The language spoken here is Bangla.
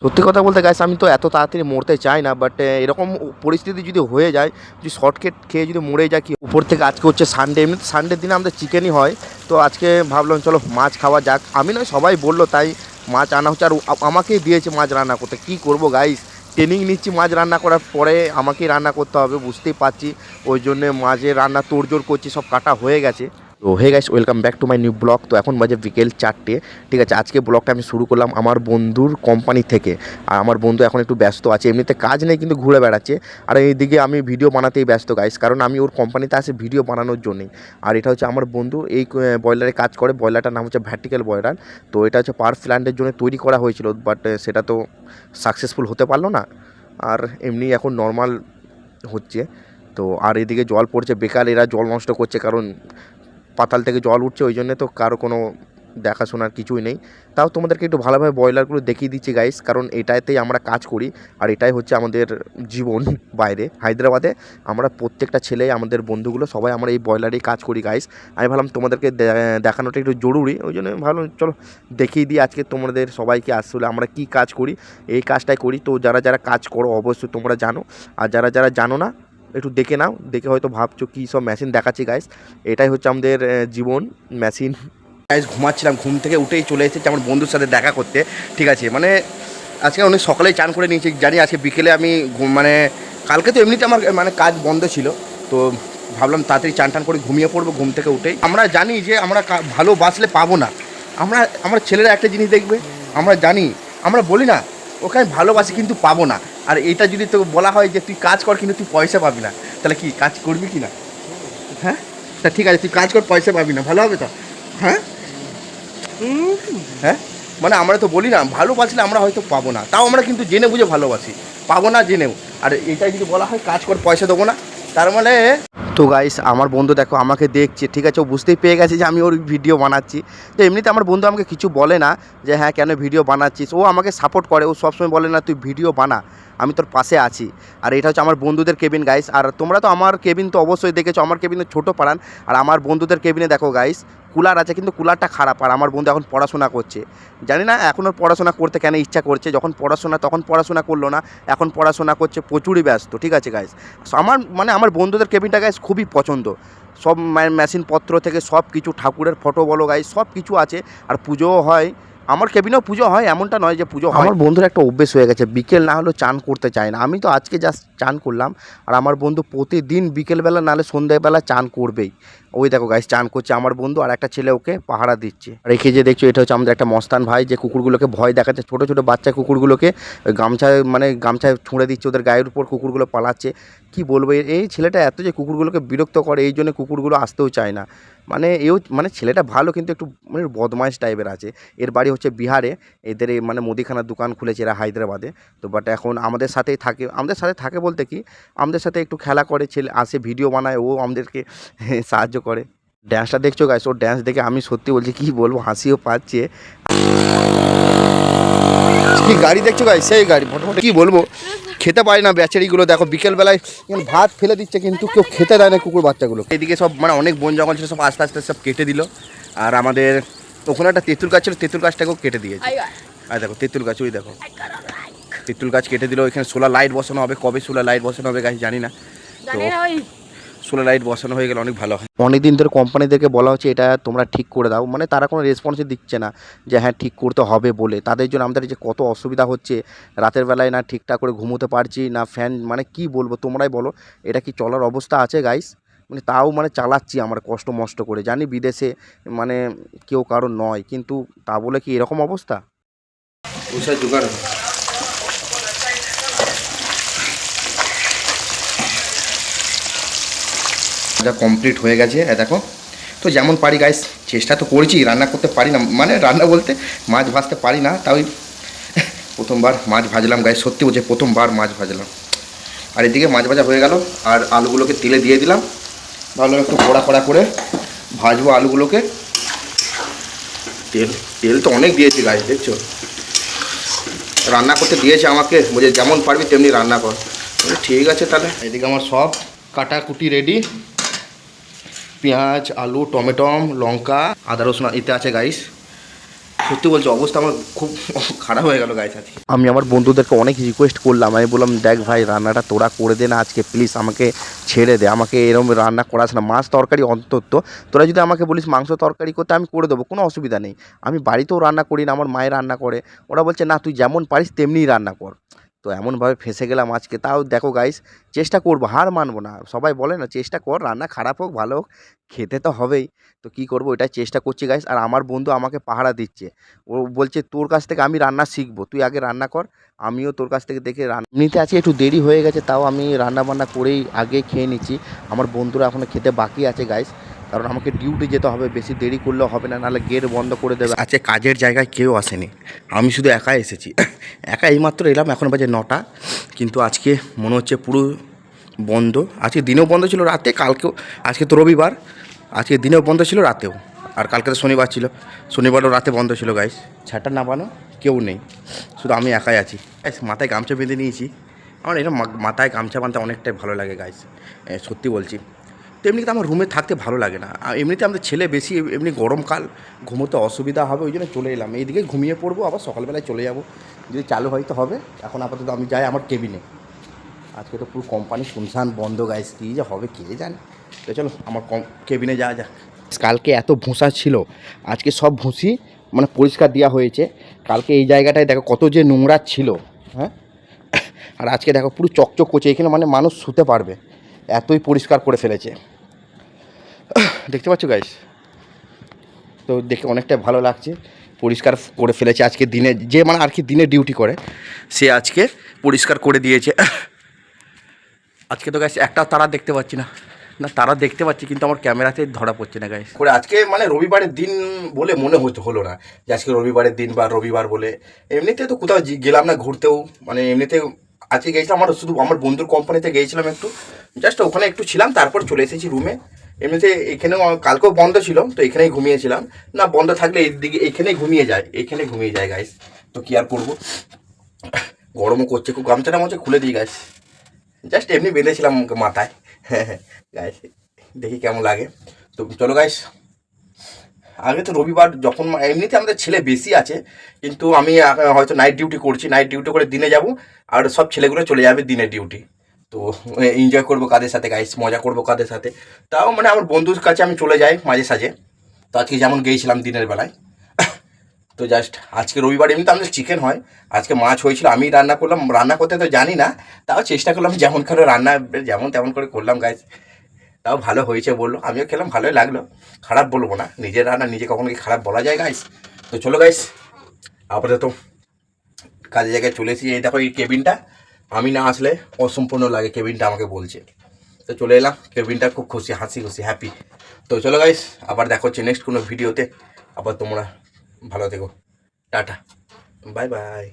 সত্যি কথা বলতে গাইস আমি তো এত তাড়াতাড়ি মরতে চাই না, বাট এরকম পরিস্থিতি যদি হয়ে যায়, যদি শর্টকাট খেয়ে যদি মরে যায়, কি উপর থেকে আজকে হচ্ছে সানডে, এমনি সানডের দিনে আমাদের চিকেনই হয়। তো আজকে ভাবলাম চলো মাছ খাওয়া যাক, আমি নয় সবাই বললো তাই মাছ আনা হচ্ছে। আর আমাকেই দিয়েছে মাছ রান্না করতে, কি করব গাইস, ট্রেনিং নিচ্ছি মাছ রান্না করার পরে আমাকেই রান্না করতে হবে, বুঝতেই পারছি। ওই জন্যে মাছের রান্না তোড়জোড় করছি, সব কাটা হয়ে গেছে। তো hey guys, welcome back to my new blog. তো এখন বাজে বিকেল 4টে, ঠিক আছে। আজকে ব্লগটা আমি শুরু করলাম আমার বন্ধুর কোম্পানি থেকে। আর আমার বন্ধু এখন একটু ব্যস্ত আছে, এমনিতে কাজ নেই কিন্তু ঘুরে বেড়াচ্ছে। আর এইদিকে আমি ভিডিও বানাতেই ব্যস্ত গাইস, কারণ আমি ওর কোম্পানিতে আসি ভিডিও বানানোর জন্যই। আর এটা হচ্ছে আমার বন্ধু এই ব্রয়লারে কাজ করে, ব্রয়লারটার নাম হচ্ছে ভার্টিক্যাল ব্রয়লার। তো এটা হচ্ছে পাওয়ার প্ল্যান্টের জন্য তৈরি করা হয়েছিল, বাট সেটা তো সাকসেসফুল হতে পারলো না। আর এমনি এখন নর্মাল হচ্ছে। তো আর এদিকে জল পড়ছে, বেকার এরা জল নষ্ট করছে, কারণ পাতাল থেকে জল উঠছে, ওই জন্য তো কারো কোনো দেখাশোনার কিছুই নেই। তাও তোমাদেরকে একটু ভালোভাবে ব্রয়লারগুলো দেখিয়ে দিচ্ছি গাইস, কারণ এটাতেই আমরা কাজ করি। আর এটাই হচ্ছে আমাদের জীবন। বাইরে হায়দ্রাবাদে আমরা প্রত্যেকটা ছেলে, আমাদের বন্ধুগুলো সবাই আমরা এই ব্রয়লারেই কাজ করি গাইস। আমি ভাবলাম তোমাদেরকে দেখানোটা একটু জরুরি, ওই জন্য ভাবলাম চলো দেখিয়ে দিই আজকে তোমাদের সবাইকে আসলে আমরা কি কাজ করি, এই কাজটাই করি। তো যারা যারা কাজ করো অবশ্যই তোমরা জানো, আর যারা যারা জানো না একটু দেখে নাও, দেখে হয়তো ভাবছো কী সব মেশিন দেখাচ্ছি গাইস। এটাই হচ্ছে আমাদের জীবন, মেশিন। গাইস ঘুমাচ্ছিলাম, ঘুম থেকে উঠেই চলে এসেছি আমার বন্ধুর সাথে দেখা করতে, ঠিক আছে। মানে আজকে অনেক সকালেই চান করে নিয়েছি, জানি আজকে বিকেলে আমি মানে কালকে তো এমনিতে আমার মানে কাজ বন্ধ ছিল, তো ভাবলাম তাড়াতাড়ি চান টান করে ঘুমিয়ে পড়বো ঘুম থেকে উঠেই। আমরা জানি যে আমরা ভালোবাসলে পাবো না। আমরা ছেলেরা একটা জিনিস দেখবে, আমরা জানি, আমরা বলি না ওকে আমি ভালোবাসি কিন্তু পাবো না। আর এটা যদি তোকে বলা হয় যে তুই কাজ কর কিন্তু তুই পয়সা পাবি না, তাহলে কি কাজ করবি কি না? হ্যাঁ, তা ঠিক আছে তুই কাজ কর, পয়সা পাবি না, ভালো হবে তো? হ্যাঁ হ্যাঁ, মানে আমরা তো বলি না ভালোবাসলে আমরা হয়তো পাবো না, তাও আমরা কিন্তু জেনে বুঝে ভালোবাসি, পাবো না জেনেও। আর এটাই যদি বলা হয় কাজ কর পয়সা দেবো না, তার মানে। তো গাইস আমার বন্ধু দেখো আমাকে দেখছে, ঠিক আছে, ও বুঝতেই পেয়ে গেছে যে আমি ওর ভিডিও বানাচ্ছি। তো এমনিতে আমার বন্ধু আমাকে কিছু বলে না যে হ্যাঁ কেন ভিডিও বানাচ্ছিস, ও আমাকে সাপোর্ট করে, ও সবসময় বলে না তুই ভিডিও বানা, আমি তোর পাশে আছি। আর এটা হচ্ছে আমার বন্ধুদের কেবিন গাইস। আর তোমরা তো আমার কেবিন তো অবশ্যই দেখেছো, আমার কেবিনে ছোটো পাড়ান। আর আমার বন্ধুদের কেবিনে দেখো গাইস কুলার আছে, কিন্তু কুলারটা খারাপ। আর আমার বন্ধু এখন পড়াশোনা করছে, জানি না এখন ওর পড়াশোনা করতে কেন ইচ্ছা করছে, যখন পড়াশোনা তখন পড়াশোনা করলো না, এখন পড়াশোনা করছে, প্রচুরই ব্যস্ত, ঠিক আছে গাইস। আমার মানে আমার বন্ধুদের কেবিনটা গাইস খুবই পছন্দ, সব মেশিনপত্র থেকে সব কিছু, ঠাকুরের ফটো বলো গাইস সব কিছু আছে। আর পুজোও হয়, আমার কেবিনেও পুজো হয়, এমনটা নয় যে পুজো হয়। আমার বন্ধুর একটা অভ্যেস হয়ে গেছে, বিকেল না হলেও চান করতে চায় না। আমি তো আজকে জাস্ট চান করলাম, আর আমার বন্ধু প্রতিদিন বিকেলবেলা নাহলে সন্ধ্যাবেলা চান করবেই। ওই দেখো গাইস চান করছে আমার বন্ধু, আর একটা ছেলে ওকে পাহারা দিচ্ছে। রেখে যে দেখছো এটা হচ্ছে আমাদের একটা মস্তান ভাই, যে কুকুরগুলোকে ভয় দেখাচ্ছে, ছোটো ছোটো বাচ্চা কুকুরগুলোকে গামছায় মানে গামছায় ছুঁড়ে দিচ্ছে, ওদের গায়ের উপর কুকুরগুলো পালাচ্ছে। কি বলবো, এই ছেলেটা এত যে কুকুরগুলোকে বিরক্ত করে, এই জন্য কুকুরগুলো আসতেও চায় না। মানে এও মানে ছেলেটা ভালো কিন্তু একটু মানে বদমাইশ টাইপের আছে। এর বাড়ি হচ্ছে বিহারে, এদের মানে মুদিখানার দোকান খুলেছে এরা হায়দ্রাবাদে। তো বাট এখন আমাদের সাথেই থাকে, আমাদের সাথে থাকে বলতে কি আমাদের সাথে একটু খেলা করে, ছেলে আসে ভিডিও বানায়, ও আমাদেরকে সাহায্য করে। ড্যান্সটা দেখছো গাইস, ওর ড্যান্স দেখে আমি সত্যি বলছি কি বলবো, হাসিও পাচ্ছে। কি গাড়ি দেখছো গাইস, সেই গাড়ি মোটামুটি কি বলবো, খেতে পারি না বেচারিগুলো, দেখো বিকেলবেলায় ভাত ফেলে দিচ্ছে কিন্তু কেউ খেতে দেয় না কুকুর বাচ্চাগুলো। এদিকে সব মানে অনেক বন জঙ্গল ছিল, সব আস্তে আস্তে সব কেটে দিল। আর আমাদের ওখানে একটা তেঁতুল গাছ ছিল, তেঁতুল গাছটাকেও কেটে দিয়েছে। আর দেখো তেঁতুল গাছ, ওই দেখো তেঁতুল গাছ কেটে দিল। এখানে সোলার লাইট বসানো হবে, কবে সোলার লাইট বসানো হবে গাছ জানি না। তো সোলার লাইট বসানো হয়ে গেলে অনেক ভালো হয়। অনেক দিন ধরে কোম্পানিদেরকে বলা হচ্ছে এটা তোমরা ঠিক করে দাও, মানে তারা কোনো রেসপন্সই দিচ্ছে না যে হ্যাঁ ঠিক করতে হবে বলে। তাদের জন্য আমাদের যে কত অসুবিধা হচ্ছে, রাতের বেলায় না ঠিকঠাক করে ঘুমোতে পারছি না, ফ্যান মানে কি বলবো, তোমরাই বলো এটা কি চলার অবস্থা আছে গাইস? মানে তাও মানে চালাচ্ছি আমার কষ্ট মষ্ট করে, জানি বিদেশে মানে কেউ কারো নয়, কিন্তু তা বলে কি এরকম অবস্থা? জোগাড় যা কমপ্লিট হয়ে গেছে দেখো। তো যেমন পারি গাইস চেষ্টা তো করেছি, রান্না করতে পারি না, মানে রান্না বলতে মাছ ভাজতে পারি না, তাই প্রথমবার মাছ ভাজলাম গাইস, সত্যি বলছে প্রথমবার মাছ ভাজলাম। আর এদিকে মাছ ভাজা হয়ে গেল, আর আলুগুলোকে তেলে দিয়ে দিলাম, ভালো একটু কড়া কড়া করে ভাজবো আলুগুলোকে। তেল তেল তো অনেক দিয়েছি গাইস, দেখছো রান্না করতে দিয়েছে আমাকে, বলছে যেমন পারবি তেমনি রান্না কর। ঠিক আছে তাহলে। এদিকে আমার সব কাটাকুটি রেডি, পেঁয়াজ আলু টমেটো লঙ্কা আদা রসুন এতে আছে গাইস। সত্যি বলছি অবস্থা আমার খুব খারাপ হয়ে গেল গাইস আজকে। আমি আমার বন্ধুদেরকে অনেক রিকোয়েস্ট করলাম, আমি বললাম দেখ ভাই রান্নাটা তোরা করে দে না আজকে প্লিজ, আমাকে ছেড়ে দে, আমাকে এরকম রান্না করাস না, মাছ তরকারি অন্তত তোরা যদি আমাকে বলিস মাংস তরকারি করতে আমি করে দেবো, কোনো অসুবিধা নেই। আমি বাড়িতেও রান্না করি না, আমার মায়ের রান্না করে। ওরা বলছে না তুই যেমন পারিস তেমনিই রান্না কর। তো এমনভাবে ফেঁসে গেলাম আজকে। তাও দেখো গাইস, চেষ্টা করবো, হার মানবো না। সবাই বলে না চেষ্টা কর, রান্না খারাপ হোক ভালো হোক খেতে তো হবেই। তো কী করবো, এটাই চেষ্টা করছি গাইস। আর আমার বন্ধু আমাকে পাহারা দিচ্ছে, ও বলছে তোর কাছ থেকে আমি রান্না শিখবো, তুই আগে রান্না কর, আমিও তোর কাছ থেকে দেখে রান্না। এমনিতে আজকে একটু দেরি হয়ে গেছে, তাও আমি রান্না বান্না করেই আগে খেয়ে নিচ্ছি। আমার বন্ধুরা এখনও খেতে বাকি আছে গাইস, কারণ আমাকে ডিউটি যেতে হবে, বেশি দেরি করলেও হবে না, নাহলে গেট বন্ধ করে দেবে। আজকে কাজের জায়গায় কেউ আসেনি, আমি শুধু একাই এসেছি। একা এইমাত্র এলাম, এখন বাজে 9টা, কিন্তু আজকে মনে হচ্ছে পুরো বন্ধ। আজকে দিনেও বন্ধ ছিল, রাতে, কালকেও। আজকে তো রবিবার, আজকে দিনেও বন্ধ ছিল, রাতেও। আর কালকে তো শনিবার ছিল, শনিবারও রাতে বন্ধ ছিল গাইস। ছাটা না বানো কেউ নেই, শুধু আমি একাই আছি গাইস। মাথায় গামছা বেঁধে নিয়েছি, আমার এরকম মাথায় গামছা বাঁধতে অনেকটাই ভালো লাগে গাইস, সত্যি বলছি। তো এমনিতে আমার রুমে থাকতে ভালো লাগে না, আর এমনিতে আমাদের ছেলে বেশি, এমনি গরমকাল ঘুমোতে অসুবিধা হবে, ওই জন্য চলে এলাম। এইদিকে ঘুমিয়ে পড়বো, আবার সকালবেলায় চলে যাব, যদি চালু হয় তো হবে। এখন আপাতত আমি যাই আমার কেবিনে। আজকে তো পুরো কোম্পানি শুনশান বন্ধ গাইস, কী যে হবে কে জানে। তো চলো আমার কেবিনে যাওয়া যাক। কালকে এত ভুসা ছিল, আজকে সব ভুসি মানে পরিষ্কার দেওয়া হয়েছে। কালকে এই জায়গাটায় দেখো কত যে নোংরা ছিল, হ্যাঁ। আর আজকে দেখো পুরো চকচক করছে, এখানে মানে মানুষ শুতে পারবে, এতই পরিষ্কার করে ফেলেছে। দেখতে পাচ্ছ গাইস, তো দেখে অনেকটা ভালো লাগছে, পরিষ্কার করে ফেলেছে আজকে দিনে, যে মানে আর কি দিনে ডিউটি করে সে আজকে পরিষ্কার করে দিয়েছে। আজকে তো গাইস একটা তারা দেখতে পাচ্ছি না, না তারা দেখতে পাচ্ছি কিন্তু আমার ক্যামেরাতে ধরা পড়ছে না গাইস। করে আজকে মানে রবিবারের দিন বলে মনে হলো না যে আজকে রবিবারের দিন বা রবিবার বলে। এমনিতে তো কোথাও গেলাম না ঘুরতেও, মানে এমনিতে আজকে গিয়েছিলাম আমার শুধু আমার বন্ধুর কোম্পানিতে গিয়েছিলাম একটু, জাস্ট ওখানে একটু ছিলাম, তারপর চলে এসেছি রুমে। এমনিতে এখানেও কালকেও বন্ধ ছিল, তো এখানেই ঘুমিয়েছিলাম। না বন্ধ থাকলে এইদিকে এইখানেই ঘুমিয়ে যায় গাইস। তো কী আর করবো, গরমও করছে খুব, গামছাটা মনে হচ্ছে খুলে দিই গাইস, জাস্ট এমনি বেঁধেছিলাম মাথায়। হ্যাঁ হ্যাঁ গাইস, দেখি কেমন লাগে। তো চলো গাইস, আগে তো রবিবার যখন এমনিতে আমাদের ছেলে বেশি আছে, কিন্তু আমি হয়তো নাইট ডিউটি করছি, নাইট ডিউটি করে দিনে যাব, আর সব ছেলেগুলো চলে যাবে দিনের ডিউটি। তো এনজয় করবো কাদের সাথে গাইস, মজা করবো কাদের সাথে। তাও মানে আমার বন্ধুর কাছে আমি চলে যাই মাঝে সাঝে। তো আজকে যেমন গিয়েছিলাম দিনের বেলায়। তো জাস্ট আজকে রবিবার, এমনিতে আমাদের চিকেন হয়, আজকে মাছ হয়েছিল, আমি রান্না করলাম। রান্না করতে তো জানি না, তাও চেষ্টা করলাম যেমন করে রান্না যেমন তেমন করে করলাম গাইস। তাও ভালো হয়েছে বললো, আমিও খেলাম, ভালোই লাগলো, খারাপ বলবো না। নিজের রান্না নিজে কখনো কি খারাপ বলা যায় গাইস। তো চলো গাইস, আপাতত কাজের জায়গায় চলে এসেছি। এই দেখো এই কেবিনটা, আমি না আসলে অসম্পূর্ণ লাগে, কেবিনটা আমাকে বলছে। তো চলে এলাম, কেবিনটা খুব খুশি, হাসি খুশি হ্যাপি। তো চলো গাইস, আবার দেখা হচ্ছে নেক্সট কোনো ভিডিওতে। আবার তোমরা ভালো থেকো, টাটা, বাই বাই।